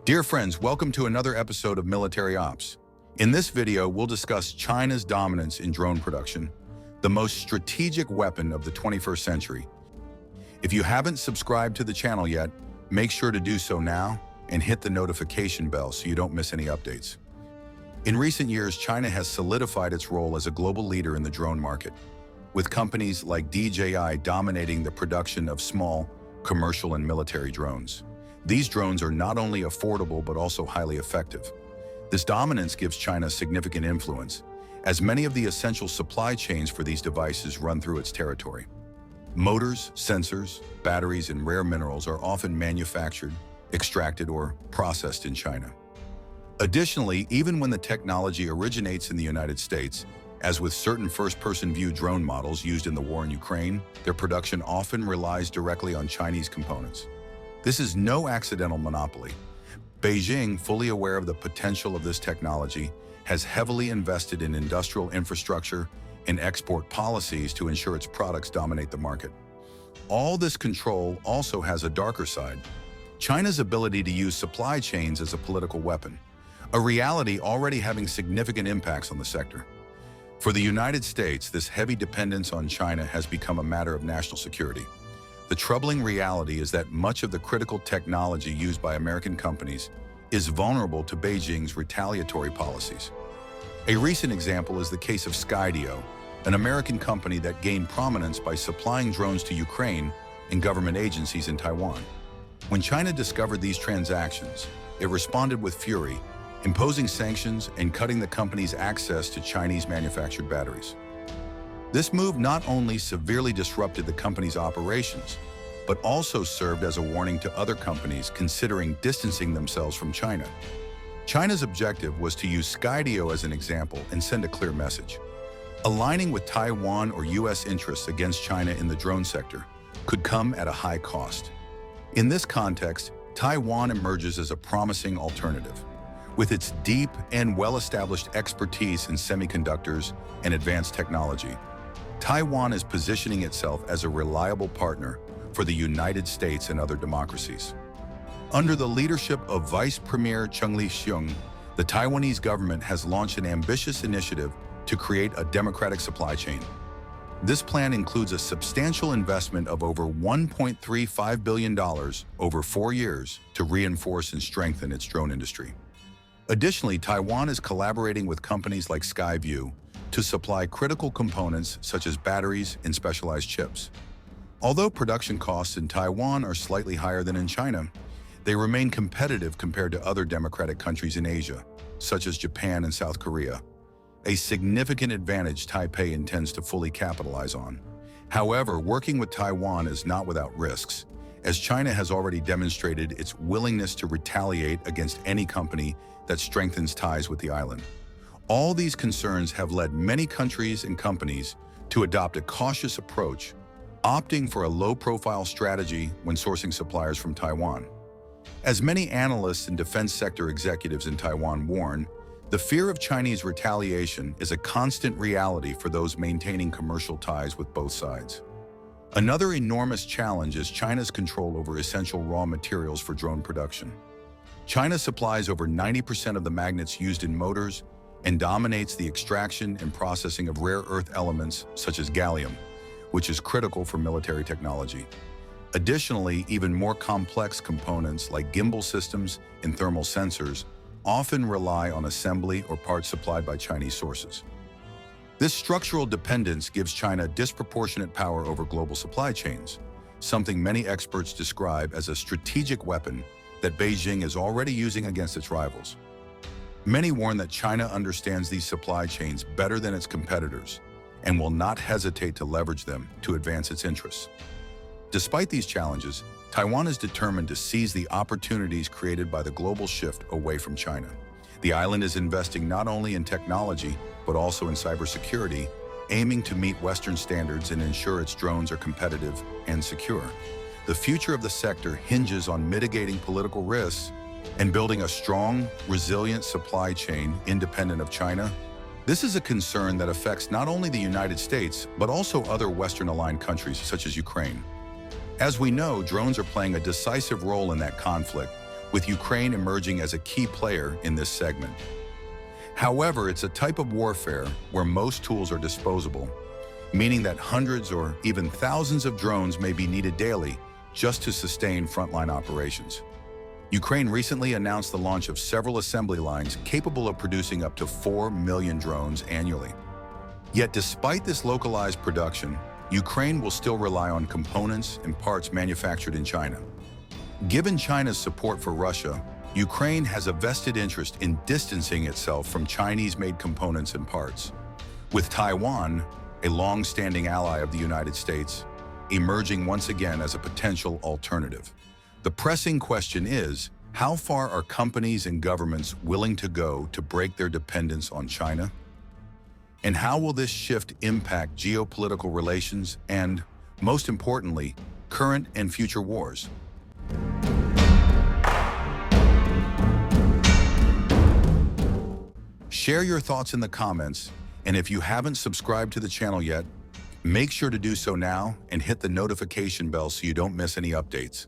Dear friends, welcome to another episode of Military Ops. In this video, we'll discuss China's dominance in drone production, the most strategic weapon of the 21st century. If you haven't subscribed to the channel yet, make sure to do so now and hit the notification bell so you don't miss any updates. In recent years, China has solidified its role as a global leader in the drone market, with companies like DJI dominating the production of small, commercial and military drones. These drones are not only affordable but also highly effective. This dominance gives China significant influence, as many of the essential supply chains for these devices run through its territory. Motors, sensors, batteries, and rare minerals are often manufactured, extracted, or processed in China. Additionally, even when the technology originates in the United States, as with certain first-person view drone models used in the war in Ukraine, their production often relies directly on Chinese components. This is no accidental monopoly. Beijing, fully aware of the potential of this technology, has heavily invested in industrial infrastructure and export policies to ensure its products dominate the market. All this control also has a darker side: China's ability to use supply chains as a political weapon, a reality already having significant impacts on the sector. For the United States, this heavy dependence on China has become a matter of national security. The troubling reality is that much of the critical technology used by American companies is vulnerable to Beijing's retaliatory policies. A recent example is the case of Skydio, an American company that gained prominence by supplying drones to Ukraine and government agencies in Taiwan. When China discovered these transactions, it responded with fury, imposing sanctions and cutting the company's access to Chinese-manufactured batteries. This move not only severely disrupted the company's operations, but also served as a warning to other companies considering distancing themselves from China. China's objective was to use Skydio as an example and send a clear message. Aligning with Taiwan or U.S. interests against China in the drone sector could come at a high cost. In this context, Taiwan emerges as a promising alternative. With its deep and well-established expertise in semiconductors and advanced technology, Taiwan is positioning itself as a reliable partner for the United States and other democracies. Under the leadership of Vice Premier Cheng Li-hsiung, the Taiwanese government has launched an ambitious initiative to create a democratic supply chain. This plan includes a substantial investment of over $1.35 billion over 4 years to reinforce and strengthen its drone industry. Additionally, Taiwan is collaborating with companies like Skyview to supply critical components such as batteries and specialized chips. Although production costs in Taiwan are slightly higher than in China, they remain competitive compared to other democratic countries in Asia, such as Japan and South Korea, a significant advantage Taipei intends to fully capitalize on. However, working with Taiwan is not without risks, as China has already demonstrated its willingness to retaliate against any company that strengthens ties with the island. All these concerns have led many countries and companies to adopt a cautious approach, opting for a low-profile strategy when sourcing suppliers from Taiwan. As many analysts and defense sector executives in Taiwan warn, the fear of Chinese retaliation is a constant reality for those maintaining commercial ties with both sides. Another enormous challenge is China's control over essential raw materials for drone production. China supplies over 90% of the magnets used in motors and dominates the extraction and processing of rare earth elements such as gallium, which is critical for military technology. Additionally, even more complex components like gimbal systems and thermal sensors often rely on assembly or parts supplied by Chinese sources. This structural dependence gives China disproportionate power over global supply chains, something many experts describe as a strategic weapon that Beijing is already using against its rivals. Many warn that China understands these supply chains better than its competitors and will not hesitate to leverage them to advance its interests. Despite these challenges, Taiwan is determined to seize the opportunities created by the global shift away from China. The island is investing not only in technology, but also in cybersecurity, aiming to meet Western standards and ensure its drones are competitive and secure. The future of the sector hinges on mitigating political risks and building a strong, resilient supply chain independent of China. This is a concern that affects not only the United States, but also other Western-aligned countries such as Ukraine. As we know, drones are playing a decisive role in that conflict, with Ukraine emerging as a key player in this segment. However, it's a type of warfare where most tools are disposable, meaning that hundreds or even thousands of drones may be needed daily just to sustain frontline operations. Ukraine recently announced the launch of several assembly lines capable of producing up to 4 million drones annually. Yet despite this localized production, Ukraine will still rely on components and parts manufactured in China. Given China's support for Russia, Ukraine has a vested interest in distancing itself from Chinese-made components and parts, with Taiwan, a long-standing ally of the United States, emerging once again as a potential alternative. The pressing question is, how far are companies and governments willing to go to break their dependence on China? And how will this shift impact geopolitical relations and, most importantly, current and future wars? Share your thoughts in the comments, and if you haven't subscribed to the channel yet, make sure to do so now and hit the notification bell so you don't miss any updates.